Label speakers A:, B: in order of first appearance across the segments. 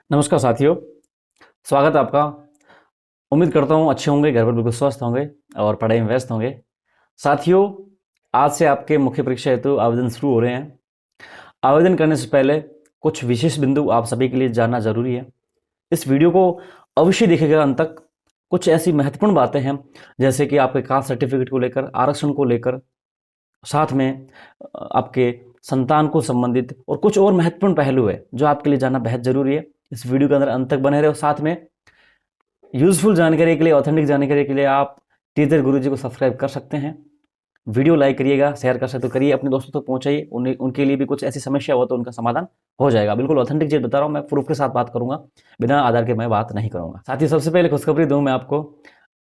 A: नमस्कार साथियों, स्वागत है आपका। उम्मीद करता हूँ अच्छे होंगे, घर पर बिल्कुल स्वस्थ होंगे और पढ़ाई में व्यस्त होंगे। साथियों, आज से आपके मुख्य परीक्षा हेतु आवेदन शुरू हो रहे हैं। आवेदन करने से पहले कुछ विशेष बिंदु आप सभी के लिए जानना जरूरी है। इस वीडियो को अवश्य देखिएगा अंत तक। कुछ ऐसी महत्वपूर्ण बातें हैं जैसे कि आपके कास्ट सर्टिफिकेट को लेकर, आरक्षण को लेकर, साथ में आपके संतान को संबंधित और कुछ और महत्वपूर्ण पहलू है जो आपके लिए जानना बेहद जरूरी है। इस वीडियो के अंदर अंत तक बने रहे। और साथ में यूजफुल जानकारी के लिए, ऑथेंटिक जानकारी के लिए आप टीचर गुरुजी को सब्सक्राइब कर सकते हैं। वीडियो लाइक करिएगा, शेयर कर सकते तो करिए, अपने दोस्तों तक पहुंचाइए। उनके लिए भी कुछ ऐसी समस्या हो तो उनका समाधान हो जाएगा। बिल्कुल ऑथेंटिक चीज बता रहा हूँ, मैं प्रूफ के साथ बात करूंगा, बिना आधार के मैं बात नहीं करूंगा। साथ ही सबसे पहले खुशखबरी दूं मैं आपको,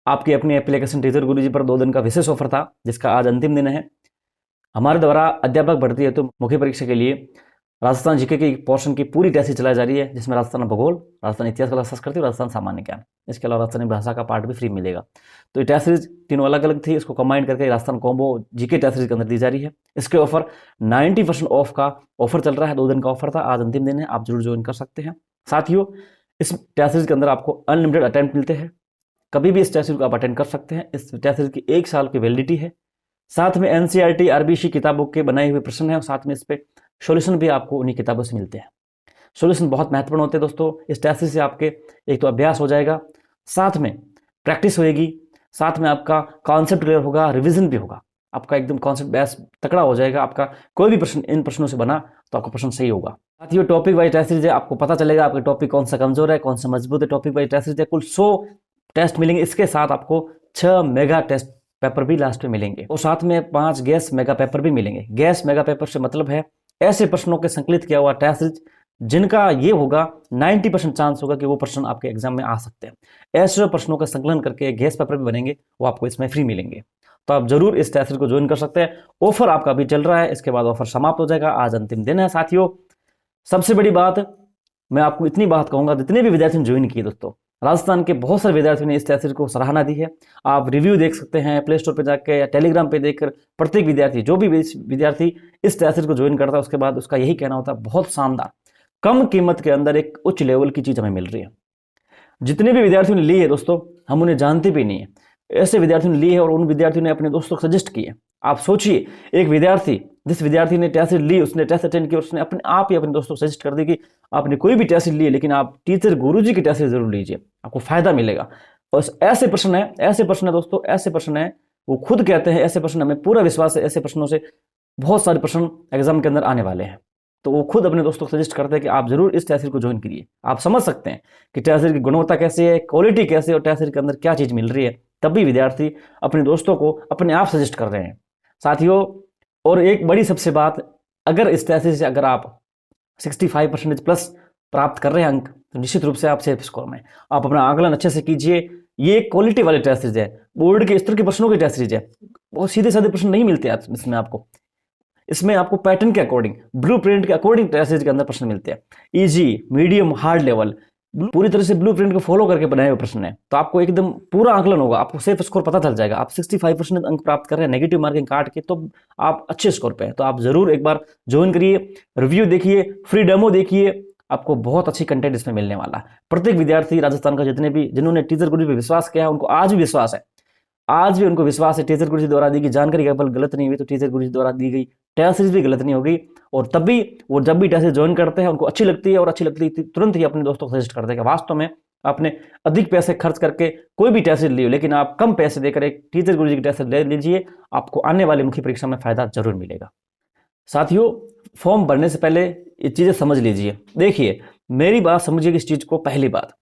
A: आपकी अपनी एप्लीकेशन टीचर गुरुजी पर 2 दिन का विशेष ऑफर था जिसका आज अंतिम दिन है। हमारे द्वारा अध्यापक भर्ती हेतु मुख्य परीक्षा के लिए राजस्थान जीके की पोर्शन की पूरी टेस्ट चलाई जा रही है, जिसमें राजस्थान भूगोल, राजस्थान इतिहास कला संस्कृति और राजस्थान सामान्य ज्ञान, इसके अलावा राजस्थानी भाषा का पार्ट भी फ्री मिलेगा। तो ये टेस्ट सीरीज तीनों अलग अलग थी, इसको कंबाइन करके Rajasthan combo GK test series के अंदर दी जा रही है। इसके ऑफर 90% ऑफ का ऑफर चल रहा है। 2 दिन का ऑफर था, आज अंतिम दिन है, आप जरूर ज्वाइन कर सकते हैं। साथियों, इस टेस्ट सीरीज के अंदर आपको अनलिमिटेड अटेम्प्ट मिलते हैं। कभी भी इस टेस्ट सीरीज को आप अटेंड कर सकते हैं। इस टेस्ट सीरीज की 1 साल की वैलिडिटी है। साथ में एनसीईआरटी आरबीसी किताबों के बनाए हुए प्रश्न है और साथ में इस पे सॉल्यूशन भी आपको उन्हीं किताबों से मिलते हैं। सॉल्यूशन बहुत महत्वपूर्ण होते हैं दोस्तों। इस टेस्ट से आपके एक तो अभ्यास हो जाएगा, साथ में प्रैक्टिस होएगी, साथ में आपका कॉन्सेप्ट क्लियर होगा, रिवीजन भी होगा, आपका एकदम कॉन्सेप्ट बेस तकड़ा हो जाएगा। आपका कोई भी प्रश्न इन प्रश्नों से बना तो आपका प्रश्न सही होगा। साथियों, टॉपिक वाइज टेस्ट सीरीज है, आपको पता चलेगा आपका टॉपिक कौन सा कमजोर है, कौन सा मजबूत है। टॉपिक वाइज टेस्ट सीरीज है, कुल 100 टेस्ट मिलेंगे। इसके साथ आपको 6 मेगा टेस्ट पेपर भी लास्ट में मिलेंगे और साथ में 5 गैस मेगा पेपर भी मिलेंगे। गैस मेगा पेपर से मतलब है ऐसे प्रश्नों के संकलित किया हुआ टेस्ट सीरीज जिनका ये होगा 90% चांस होगा कि वो प्रश्न आपके एग्जाम में आ सकते हैं। ऐसे प्रश्नों का संकलन करके गैस पेपर भी बनेंगे, वो आपको इसमें फ्री मिलेंगे। तो आप जरूर इस टेस्ट सीरीज को ज्वाइन कर सकते हैं। ऑफर आपका अभी चल रहा है, इसके बाद ऑफर समाप्त हो जाएगा। आज अंतिम दिन है। साथियों, सबसे बड़ी बात मैं आपको इतनी बात कहूंगा, जितने भी विद्यार्थी ने ज्वाइन किए दोस्तों, राजस्थान के बहुत सारे विद्यार्थियों ने इस टेस्ट सीरीज को सराहना दी है। आप रिव्यू देख सकते हैं प्ले स्टोर पर जाकर या टेलीग्राम पे देखकर। प्रत्येक विद्यार्थी, जो भी विद्यार्थी इस टेस्ट सीरीज को ज्वाइन करता है, उसके बाद उसका यही कहना होता है, बहुत शानदार, कम कीमत के अंदर एक उच्च लेवल की चीज हमें मिल रही है। जितने भी विद्यार्थियों ने ली है दोस्तों, हम उन्हें जानते भी नहीं है, ऐसे विद्यार्थियों ने ली है और उन विद्यार्थियों ने अपने दोस्तों को सजेस्ट किए। आप सोचिए, एक विद्यार्थी, जिस विद्यार्थी ने टेस्ट ली, उसने टेस्ट अटेंड किया, उसने अपने आप ही अपने दोस्तों को सजेस्ट कर दी कि आपने कोई भी टेस्ट ली लेकिन आप टीचर गुरुजी की टेस्ट जरूर लीजिए, आपको फायदा मिलेगा। और ऐसे प्रश्न है, ऐसे प्रश्न है दोस्तों, ऐसे प्रश्न है, वो खुद कहते हैं ऐसे प्रश्न, हमें पूरा विश्वास है ऐसे प्रश्नों से बहुत सारे प्रश्न एग्जाम के अंदर आने वाले हैं। तो वो खुद अपने दोस्तों को सजेस्ट करते हैं कि आप जरूर इस टेस्ट सीरीज को ज्वाइन करिए। आप समझ सकते हैं कि टेस्ट सीरीज की गुणवत्ता कैसी है, क्वालिटी कैसी है और टेस्ट सीरीज के अंदर क्या चीज मिल रही है। तब भी विद्यार्थी अपने दोस्तों को अपने आप सजेस्ट कर रहे हैं। साथियों, और एक बड़ी सबसे बात, अगर इस टेस्ट सीरीज से अगर आप 65% प्लस प्राप्त कर रहे हैं अंक, तो निश्चित रूप से आप सेफ स्कोर में, आप अपना आकलन अच्छे से कीजिए। ये क्वालिटी वाले टेस्ट सीरीज है, बोर्ड के स्तर के प्रश्नों की टेस्ट सीरीज है। बहुत सीधे साधे प्रश्न नहीं मिलते हैं इसमें आपको। इसमें आपको पैटर्न के अकॉर्डिंग, ब्लूप्रिंट के अकॉर्डिंग टेस्ट सीरीज के अंदर प्रश्न मिलते हैं। इजी, मीडियम, हार्ड लेवल, पूरी तरह से ब्लूप्रिंट को फॉलो करके बनाए हुए प्रश्न है। तो आपको एकदम पूरा आकलन होगा, आपको सेफ स्कोर पता चल जाएगा। आप 65% अंक प्राप्त कर रहे हैं नेगेटिव मार्किंग काट के, तो आप अच्छे स्कोर पे हैं। तो आप जरूर एक बार ज्वाइन करिए, रिव्यू देखिए, फ्री डेमो देखिए, आपको बहुत अच्छी कंटेंट इसमें मिलने वाला है। प्रत्येक विद्यार्थी राजस्थान का जिन्होंने टीचर गुरुजी पे विश्वास किया है, उनको आज भी विश्वास है, आज भी उनको विश्वास है टीचर गुरुजी द्वारा दी गई जानकारी केवल गलत नहीं हुई, तो टीचर गुरुजी द्वारा दी गई टेस्ट सीरीज भी गलत नहीं होगी। और तब भी वो जब भी टेस्ट ज्वाइन करते हैं, उनको अच्छी लगती है और अच्छी लगती है तुरंत ही अपने दोस्तों को सजेस्ट करते हैं कि वास्तव में आपने अधिक पैसे खर्च करके कोई भी टेस्ट ली हो, लेकिन आप कम पैसे देकर एक टीचर गुरुजी की टेस्ट ले लीजिए, आपको आने वाली मुख्य परीक्षा में फायदा जरूर मिलेगा। साथियों, फॉर्म भरने से पहले ये चीजें समझ लीजिए। देखिए, मेरी बात समझिए इस चीज को। पहली बात,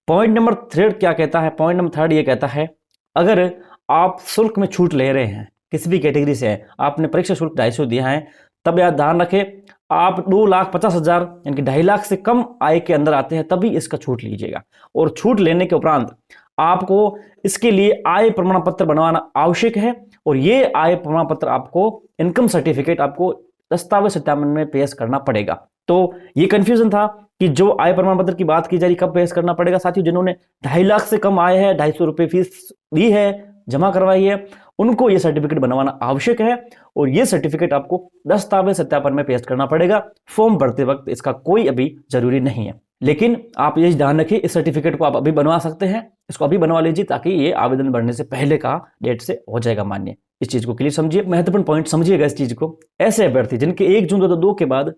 A: पॉइंट नंबर 3 क्या कहता है? पॉइंट नंबर 3 ये कहता है, अगर आप शुल्क में छूट ले रहे हैं, किसी भी कैटेगरी से है, आपने परीक्षा शुल्क 250 दिया है, तब याद ध्यान रखें, आप 2,50,000 यानी कि 2.5 लाख से कम आय के अंदर आते हैं, तभी इसका छूट लीजिएगा। और छूट लेने के उपरांत आपको इसके लिए आय प्रमाण पत्र बनवाना आवश्यक है। और ये आय प्रमाण पत्र आपको, इनकम सर्टिफिकेट आपको दस्तावेज सत्यापन में पेश करना पड़ेगा। तो ये कंफ्यूजन था कि जो आय प्रमाण पत्र की बात की जा रही, कब पेश करना पड़ेगा? साथियों, जिन्होंने 2.5 लाख से कम आय है, 250 रुपये फीस दी है, जमा करवाई है, उनको ये सर्टिफिकेट बनवाना आवश्यक है। और ये सर्टिफिकेट आपको दस्तावेज सत्यापन में पेश करना पड़ेगा। फॉर्म भरते वक्त इसका कोई अभी जरूरी नहीं है। लेकिन आप ये ध्यान रखिए, इस सर्टिफिकेट को आप अभी बनवा सकते हैं, इसको अभी बनवा लीजिए ताकि ये आवेदन बढ़ने से पहले का डेट से हो जाएगा मान्य। इस चीज को क्लियर समझिए, महत्वपूर्ण पॉइंट समझिएगा इस चीज को। ऐसे अभ्यर्थी जिनके 1 जून 2002 के बाद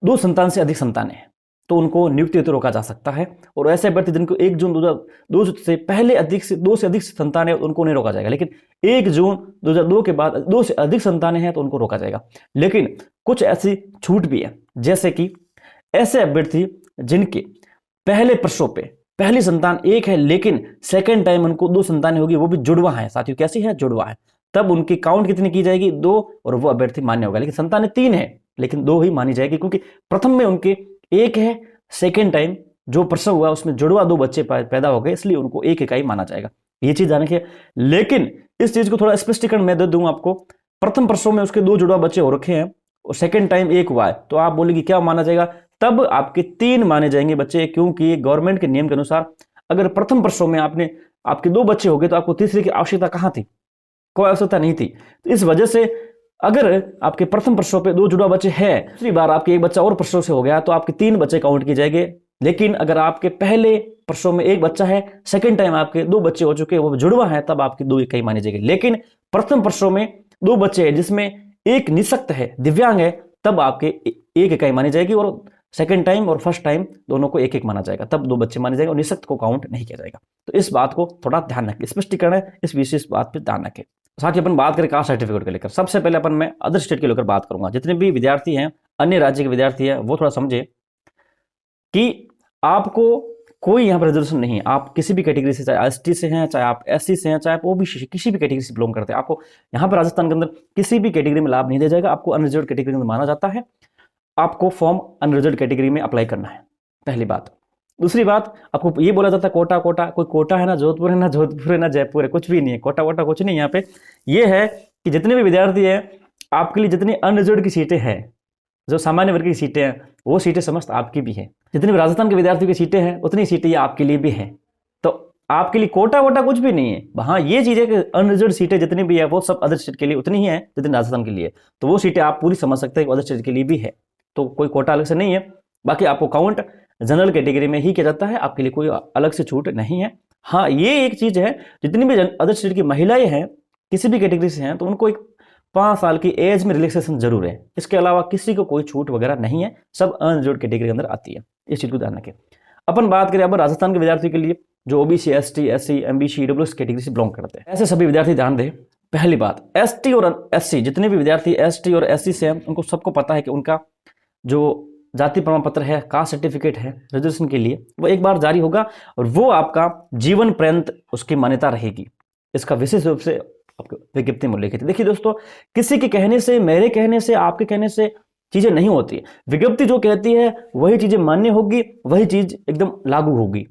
A: 2 संतान से अधिक संतानें हैं तो उनको नियुक्ति हेतु रोका जा सकता है, और ऐसे अभ्यर्थी जिनको 1 जून 2002 से पहले दो से अधिक संतानें उनको नहीं रोका जाएगा, लेकिन 1 जून 2002 के बाद 2 से अधिक संतानें हैं तो उनको रोका जाएगा। लेकिन कुछ ऐसी छूट भी है, जैसे कि ऐसे अभ्यर्थी जिनके पहले प्रसव पे पहली संतान 1 है लेकिन सेकेंड टाइम उनको 2 संतानें होगी, वो भी जुड़वा है साथियों। कैसी है? जुड़वा है। तब उनकी काउंट कितनी की जाएगी? 2, और वो अभ्यर्थी मान्य होगा। लेकिन संतानें 3 है लेकिन 2 ही मानी जाएगी, क्योंकि प्रथम में उनके 1 है, सेकेंड टाइम जो प्रसव हुआ उसमें जुड़वा 2 बच्चे पैदा हो गए, इसलिए उनको 1 इकाई माना जाएगा। ये चीज जाने के, लेकिन इस चीज को थोड़ा स्पष्टीकरण मैं दे दूं आपको। प्रथम प्रसव में उसके 2 जुड़वा बच्चे हो रखे हैं और सेकेंड टाइम 1 हुआ है, तो आप बोलेंगे क्या माना जाएगा? तब आपके 3 माने जाएंगे बच्चे, क्योंकि गवर्नमेंट के नियम के अनुसार अगर प्रथम प्रसव में आपके 2 बच्चे हो गए तो आपको तीसरे की आवश्यकता कहां थी? कोई आवश्यकता नहीं थी। तो इस वजह से अगर आपके प्रथम प्रसव पे 2 जुड़वा बच्चे हैं, दूसरी बार आपके 1 बच्चा और प्रसव से हो गया तो आपके 3 बच्चे काउंट किए जाएंगे। लेकिन अगर आपके पहले प्रसव में 1 बच्चा है, सेकंड टाइम आपके 2 बच्चे हो चुके हैं, वो जुड़वा है, तब आपकी 2 इकाई मानी जाएगी। लेकिन प्रथम प्रसव में 2 बच्चे हैं जिसमें 1 निःशक्त है, दिव्यांग है, तब आपके 1 इकाई मानी जाएगी, और सेकंड टाइम और फर्स्ट टाइम दोनों को 1-1 माना जाएगा, तब 2 बच्चे माने जाएंगे और निःशक्त को काउंट नहीं किया जाएगा। तो इस बात को थोड़ा ध्यान रखें, स्पष्टीकरण है, इस विशेष बात पे ध्यान रखें। साथ ही अपन बात करें कास्ट सर्टिफिकेट को लेकर। सबसे पहले अपन मैं अदर स्टेट के लेकर बात करूंगा। जितने भी विद्यार्थी हैं, अन्य राज्य के विद्यार्थी हैं, वो थोड़ा समझे कि आपको कोई यहाँ पर रिजर्वेशन नहीं है। आप किसी भी कैटेगरी से, चाहे एसटी से हैं, चाहे आप एससी से हैं, चाहे आप ओबीसी, किसी भी कैटेगरी से बिलोंग करते हैं, आपको यहाँ पर राजस्थान के अंदर किसी भी कैटेगरी में लाभ नहीं दिया जाएगा। आपको अनरिजर्व कैटेगरी में माना जाता है। आपको फॉर्म अनरिजर्व कैटेगरी में अप्लाई करना है, पहली बात। दूसरी बात, आपको ये बोला जाता है कोटा कोटा, कोई कोटा है ना जोधपुर है, ना जोधपुर है, ना जयपुर है, कुछ भी नहीं है। कोटा वोटा कुछ नहीं। यहाँ पे ये है कि जितने भी विद्यार्थी हैं, आपके लिए जितनी अनरिजर्व की सीटें हैं, जो सामान्य वर्ग की सीटें हैं, वो सीटें समस्त आपकी भी हैं। जितनी भी राजस्थान के विद्यार्थियों की सीटें हैं, उतनी सीटें ये आपके लिए भी हैं। तो आपके लिए कोटा वोटा कुछ भी नहीं है। हाँ, ये चीज है कि अनरिजर्व सीटें जितनी भी है वो सब अदर स्टेट के लिए उतनी ही है जितनी राजस्थान के लिए। तो वो सीटें आप पूरी समझ सकते हैं कि अदर स्टेट के लिए भी है, तो कोई कोटा अलग से नहीं है। बाकी आपको काउंट जनरल कैटेगरी में ही किया जाता है, आपके लिए कोई अलग से छूट नहीं है। हाँ, ये एक चीज है, जितनी भी अदर स्टेट की महिलाएं हैं, किसी भी कैटेगरी से हैं, तो उनको एक 5 साल की एज में रिलैक्सेशन जरूर है। इसके अलावा किसी को कोई छूट वगैरह नहीं है, सब अनरिजर्व कैटेगरी के अंदर आती है। इस चीज को ध्यान रखें। अपन बात करें अब राजस्थान के विद्यार्थियों के लिए जो OBC, ST, SC, MBC, EWS category से बिलोंग करते हैं। ऐसे सभी विद्यार्थी ध्यान दें। पहली बात, एसटी और एससी, जितने भी विद्यार्थी एसटी और एससी से हैं, उनको सबको पता है कि उनका जो जाति प्रमाण पत्र है, कास्ट सर्टिफिकेट है रिजर्वेशन के लिए, वो एक बार जारी होगा और वो आपका जीवन पर्यंत उसकी मान्यता रहेगी। इसका विशेष रूप से विज्ञप्ति में उल्लेखित है। देखिए दोस्तों, किसी के कहने से, मेरे कहने से, आपके कहने से चीजें नहीं होती। विज्ञप्ति जो कहती है वही चीजें मान्य होगी, वही चीज एकदम लागू होगी।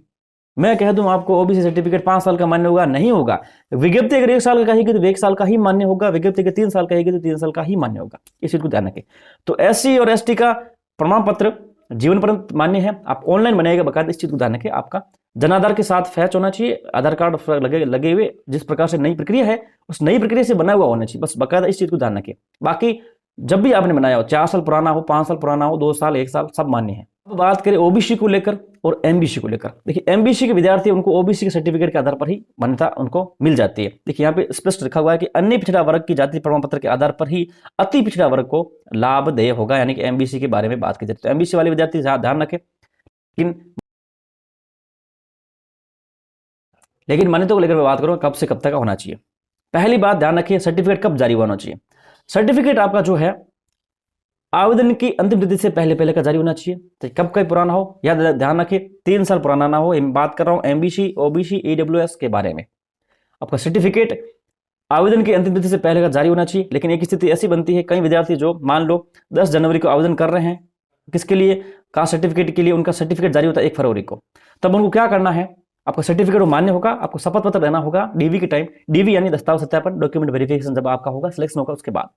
A: मैं कह दूं आपको ओबीसी सर्टिफिकेट 5 साल का मान्य होगा, नहीं होगा। विज्ञप्ति अगर 1 साल का कहेगी तो 1 साल का ही मान्य होगा, विज्ञप्ति अगर 3 साल कहेगी तो 3 साल का ही मान्य होगा। इस चीज को ध्यान रखें। तो एससी और एसटी का प्रमाण पत्र जीवन पर्यंत मान्य है, आप ऑनलाइन बनाएगा बकायदा। इस चीज को ध्यान रखें। आपका जनाधार के साथ फैच होना चाहिए, आधार कार्ड लगे हुए, जिस प्रकार से नई प्रक्रिया है उस नई प्रक्रिया से बना हुआ होना चाहिए, बस बकायदा इस चीज को ध्यान रखें। बाकी जब भी आपने बनाया हो, 4 साल पुराना हो, 5 साल पुराना हो, 2 साल, 1 साल, सब मान्य है। अब बात करें ओबीसी को लेकर और एमबीसी को लेकर। देखिए, एमबीसी के विद्यार्थी, उनको ओबीसी के सर्टिफिकेट के आधार पर ही मान्यता उनको मिल जाती है। देखिए, यहाँ पे स्पष्ट लिखा हुआ है कि अन्य पिछड़ा वर्ग की जाति प्रमाण पत्र के आधार पर ही अति पिछड़ा वर्ग को लाभ देय होगा, यानी कि एमबीसी के बारे में बात की जाती है। तो एमबीसी वाले विद्यार्थी ध्यान रखें। लेकिन मान्यता को लेकर मैं बात करूँ, कब से कब तक का होना चाहिए। पहली बात ध्यान रखिए, सर्टिफिकेट कब जारी होना चाहिए। सर्टिफिकेट आपका जो है आवेदन की अंतिम तिथि से पहले पहले का जारी होना चाहिए। तो कब का पुराना हो, या ध्यान रखिए 3 साल पुराना ना हो। बात कर रहा हूं एमबीसी, ओबीसी, ईडब्ल्यूएस के बारे में। आपका सर्टिफिकेट आवेदन की अंतिम तिथि से पहले का जारी होना चाहिए। लेकिन एक स्थिति ऐसी बनती है, कई विद्यार्थी जो मान लो 10 जनवरी को आवेदन कर रहे हैं, किसके लिए, कास्ट सर्टिफिकेट के लिए, उनका सर्टिफिकेट जारी होता है 1 फरवरी को। तब उनको क्या करना है, आपका सर्टिफिकेट मान्य होगा, आपको शपथ पत्र देना होगा डीवी के टाइम। डीवी यानी दस्तावेज सत्यापन, डॉक्यूमेंट वेरिफिकेशन जब आपका होगा, सिलेक्शन होगा, उसके बाद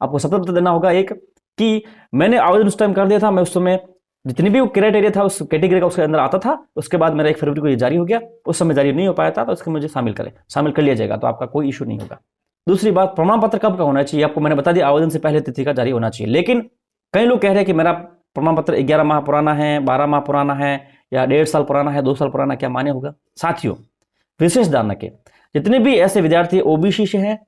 A: आपको शपथ पत्र देना होगा एक कि मैंने आवेदन उस टाइम कर दिया था, मैं उस समय जितनी भी क्राइटेरिया था उस कैटेगरी का उसके अंदर आता था। उसके बाद मेरा 1 फरवरी को ये जारी हो गया, उस समय जारी नहीं हो पाया था, तो उसके मुझे शामिल कर लिया जाएगा, तो आपका कोई इशू नहीं होगा। दूसरी बात, प्रमाण पत्र कब का होना चाहिए, आपको मैंने बता दिया आवेदन से पहले तिथि का जारी होना चाहिए। लेकिन कई लोग कह रहे हैं कि मेरा प्रमाण पत्र 11 माह पुराना है, 12 माह पुराना है, या 1.5 साल पुराना है, 2 साल पुराना, क्या मान्य होगा? साथियों, विशेष ध्यान रखें, जितने भी ऐसे विद्यार्थी ओबीसी से हैं,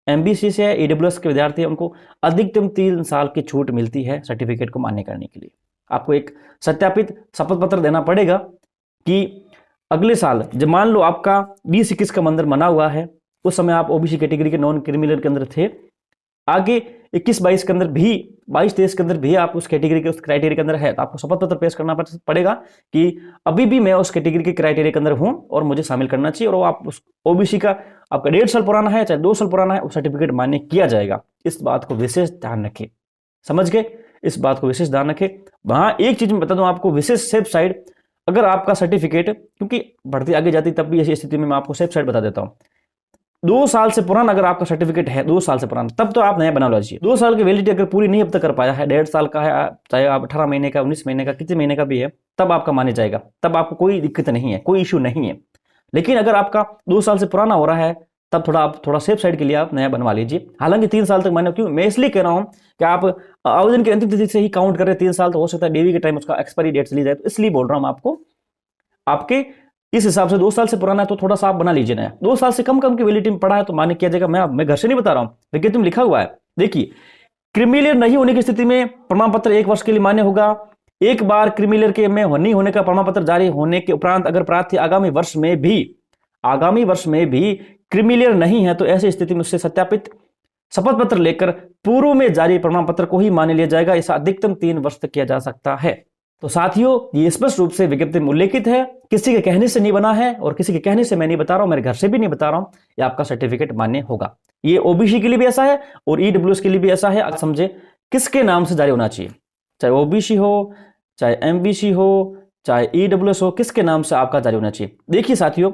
A: एमबीसी से है, ईडब्ल्यूएस के विद्यार्थी हैं, उनको अधिकतम 3 साल की छूट मिलती है सर्टिफिकेट को मान्य करने के लिए। आपको एक सत्यापित शपथ पत्र देना पड़ेगा कि अगले साल, जब मान लो आपका 20-21 का मंदिर बना हुआ है, उस समय आप ओबीसी कैटेगरी के नॉन क्रिमिनल के अंदर थे, आगे 21-22 के अंदर भी, 22-23 के अंदर भी आप उस कैटेगरी के, उस क्राइटेरिया के अंदर है, तो आपको शपथ पत्र पेश करना पड़ेगा कि अभी भी मैं उस कैटेगरी के क्राइटेरिया के अंदर हूं और मुझे शामिल करना चाहिए, और आप उस ओबीसी का आपका 1.5 साल पुराना है चाहे 2 साल पुराना है, वो सर्टिफिकेट मान्य किया जाएगा। इस बात को विशेष ध्यान रखें, समझ गए? इस बात को विशेष ध्यान रखें। वहां एक चीज मैं बता दूं आपको, विशेष सेफ साइड, अगर आपका सर्टिफिकेट, क्योंकि बढ़ती आगे जाती तब भी ऐसी स्थिति में मैं आपको सेफ साइड बता देता हूं, 2 साल से पुराना अगर आपका सर्टिफिकेट है, 2 साल से पुराना, तब तो आप नया बना लो। 2 साल की वैलिडिटी अगर पूरी नहीं अब तक कर पाया है, 1.5 साल का है, चाहे आप 18 महीने का, 19 महीने का, कितने महीने का भी है, तब आपका माने जाएगा, तब आपको कोई दिक्कत नहीं है, कोई इश्यू नहीं है। लेकिन अगर आपका 2 साल से पुराना हो रहा है, तब आप थोड़ा सेफ साइड के लिए आप नया बनवा लीजिए। हालांकि 3 साल तक मान्य, क्यों मैं इसलिए कह रहा हूं कि आप आवेदन की अंतिम तिथि से ही काउंट कर रहे हैं, 3 साल तो हो सकता है डीवी के टाइम उसका एक्सपायरी डेट चली जाए, तो इसलिए बोल रहा हूं आपको, आपके इस हिसाब से 2 साल से पुराना है तो थोड़ा सा आप बना लीजिए नया। 2 साल से कम की वैलिडिटी में पड़ा है तो मान्य किया जाएगा। मैं घर से नहीं बता रहा हूं, विज्ञप्ति में लिखा हुआ है। देखिए, क्रिमिलियर नहीं होने की स्थिति में प्रमाण पत्र 1 वर्ष के लिए मान्य होगा। एक बार क्रिमिलियर के में नहीं होने का प्रमाण पत्र जारी होने के उपरांत अगर प्रार्थी आगामी वर्ष में भी क्रिमिलियर नहीं है, तो ऐसी स्थिति में उससे सत्यापित शपथ पत्र लेकर पूर्व में जारी प्रमाण पत्र को ही मान्य लिया जाएगा। इसे अधिकतम 3 वर्ष तक किया जा सकता है। तो साथियों, ये स्पष्ट रूप से विज्ञप्ति में उल्लेखित है, किसी के कहने से नहीं बना है और किसी के कहने से मैं नहीं बता रहा हूं, मेरे घर से भी नहीं बता रहा हूं, ये आपका सर्टिफिकेट मान्य होगा। ये ओबीसी के लिए भी ऐसा है और ईडब्ल्यूएस के लिए भी ऐसा है। आप समझे, किसके नाम से जारी होना चाहिए, चाहे ओबीसी हो, चाहे एमबीसी हो, चाहे ईडब्ल्यूएस हो, किसके नाम से आपका जारी होना चाहिए। देखिए साथियों,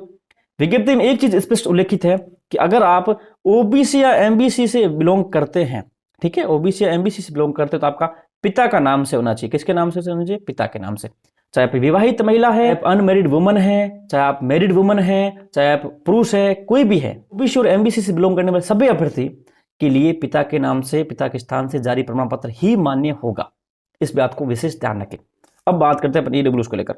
A: विज्ञप्ति में एक चीज स्पष्ट उल्लेखित है कि अगर आप ओबीसी या एमबीसी से बिलोंग करते हैं, ठीक है, ओबीसी या एमबीसी से बिलोंग करते हैं, तो आपका पिता का नाम से होना चाहिए। किसके नाम से होना चाहिए? पिता के नाम से। चाहे आप विवाहित महिला है, अनमैरिड वुमन है, चाहे आप मैरिड वुमन है, चाहे आप पुरुष है, कोई भी है, ओबीसी और एमबीसी से बिलोंग करने वाले सभी अभ्यर्थी के लिए पिता के नाम से, पिता के स्थान से जारी प्रमाण पत्र ही मान्य होगा। इस बात को विशेष ध्यान रखें। अब बात करते हैं ईडब्ल्यूएस को लेकर।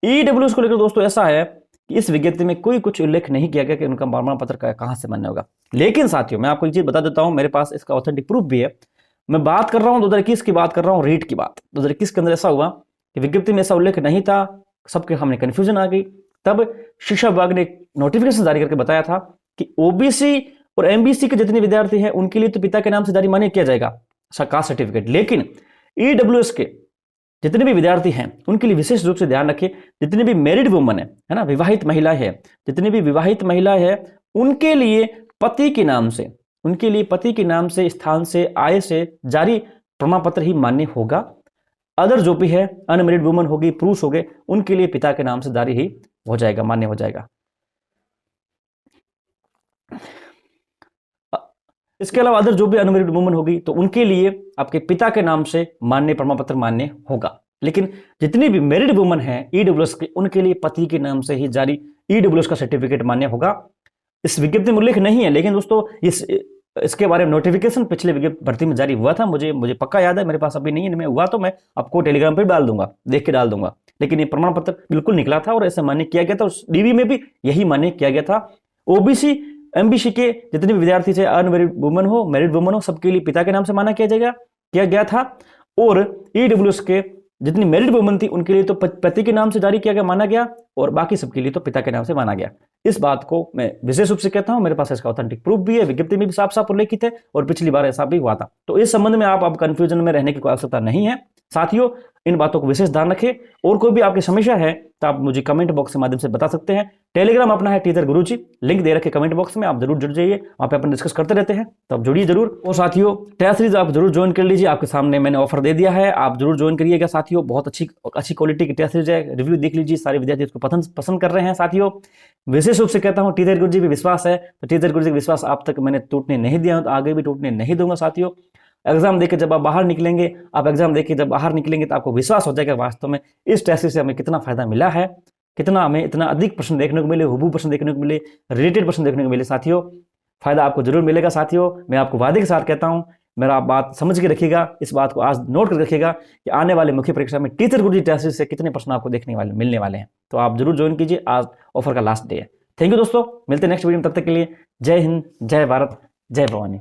A: ईडब्ल्यूएस को लेकर दोस्तों ऐसा है कि इस विज्ञप्ति में कोई कुछ उल्लेख नहीं किया गया कि उनका प्रमाण पत्र कहां से मान्य होगा। लेकिन साथियों, मैं आपको एक चीज बता देता हूं, मेरे पास इसका ऑथेंटिक प्रूफ भी है। मैं बात कर रहा हूं 2021 की बात कर रहा हूं, रीट की बात। 2021 के अंदर ऐसा हुआ कि विज्ञप्ति में ऐसा उल्लेख नहीं था, सबके सामने कंफ्यूजन आ गई। तब शिक्षा विभाग ने नोटिफिकेशन जारी करके बताया था कि ओबीसी और एमबीसी के जितने विद्यार्थी हैं उनके लिए तो पिता के नाम से जारी मान्य किया जाएगा कास्ट सर्टिफिकेट, लेकिन ईडब्ल्यूएस के जितने भी विद्यार्थी हैं उनके लिए विशेष रूप से ध्यान रखें, जितने भी मैरिड वुमन है ना, विवाहित महिला है, जितनी भी विवाहित महिला है, उनके लिए पति के नाम से, उनके लिए पति के नाम से, स्थान से, आय से जारी प्रमाण पत्र ही मान्य होगा। अदर जो भी है, अनमैरिड वुमन होगी, पुरुष हो गए, उनके लिए पिता के नाम से जारी ही हो जाएगा, मान्य हो जाएगा। इसके अलावा अदर जो भी अनमैरिड वुमन होगी तो उनके लिए आपके पिता के नाम से मान्य प्रमाण पत्र मान्य होगा। लेकिन जितनी भी मैरिड वुमन है ईडब्ल्यूएस के, उनके लिए पति के नाम से ही जारी ईडब्ल्यूएस का सर्टिफिकेट मान्य होगा। इस विज्ञप्ति में उल्लेख नहीं है, लेकिन दोस्तों इसके बारे में नोटिफिकेशन पिछले विज्ञप्ति भर्ती में जारी हुआ था, मुझे पक्का याद है, मेरे पास अभी नहीं है, मैं हुआ तो मैं आपको टेलीग्राम पर डाल दूंगा, देख के डाल दूंगा। लेकिन ये प्रमाण पत्र बिल्कुल निकला था और ऐसे मान्य किया गया था, डीवी में भी यही मान्य किया गया था। ओबीसी एमबीसी के जितने भी विद्यार्थी थे, अनमैरिड वुमन हो, मैरिड वुमन हो, सबके लिए पिता के नाम से माना किया गया था। और ईडब्ल्यूएस के जितनी मैरिड वुमन थी उनके लिए तो पति के नाम से जारी किया गया, माना गया, और बाकी सबके लिए तो पिता के नाम से माना गया। इस बात को मैं विशेष रूप से कहता हूं, मेरे पास इसका ऑथेंटिक प्रूफ भी है, विज्ञप्ति में भी साफ साफ उल्लेखित है, और पिछली बार ऐसा भी हुआ था। तो इस संबंध में आप अब कंफ्यूजन में रहने की कोई आवश्यकता नहीं है। साथियों, इन बातों को विशेष ध्यान रखें, और कोई भी आपकी समस्या है तो आप मुझे कमेंट बॉक्स के माध्यम से बता सकते हैं। टेलीग्राम अपना है टीचर गुरुजी, लिंक दे रखे कमेंट बॉक्स में, आप जरूर जुड़ जाइए, वहां पे अपन डिस्कस करते रहते हैं, तो आप जुड़िए जरूर। और साथियों, टेस्ट सीरीज आप जरूर ज्वाइन कर लीजिए, आपके सामने मैंने ऑफर दे दिया है, आप जरूर ज्वाइन करिएगा साथियों। बहुत अच्छी क्वालिटी की टेस्ट सीरीज है, रिव्यू देख लीजिए, सारे विद्यार्थी इसको पसंद कर रहे हैं। साथियों, विशेष रूप से कहता हूं, टीचर गुरुजी भी विश्वास है, तो टीचर गुरुजी का विश्वास आप तक मैंने टूटने नहीं दिया, तो आगे भी टूटने नहीं दूंगा। साथियों, एग्जाम देके जब आप बाहर निकलेंगे, तो आपको विश्वास हो जाएगा वास्तव में इस टेस्ट से हमें कितना फायदा मिला है, कितना हमें इतना अधिक प्रश्न देखने को मिले, हुबहू प्रश्न देखने को मिले, रिलेटेड प्रश्न देखने को मिले। साथियों, फायदा आपको जरूर मिलेगा। साथियों, मैं आपको वादे के साथ कहता हूं, मेरा बात समझ के रखिएगा, इस बात को आज नोट करके रखिएगा कि आने वाले मुख्य परीक्षा में टीचर गुरुजी टेस्ट से कितने प्रश्न आपको देखने वाले मिलने वाले हैं। तो आप जरूर ज्वाइन कीजिए, आज ऑफर का लास्ट डे है। थैंक यू दोस्तों, मिलते हैं नेक्स्ट वीडियो में, तब तक के लिए जय हिंद, जय भारत, जय भवानी।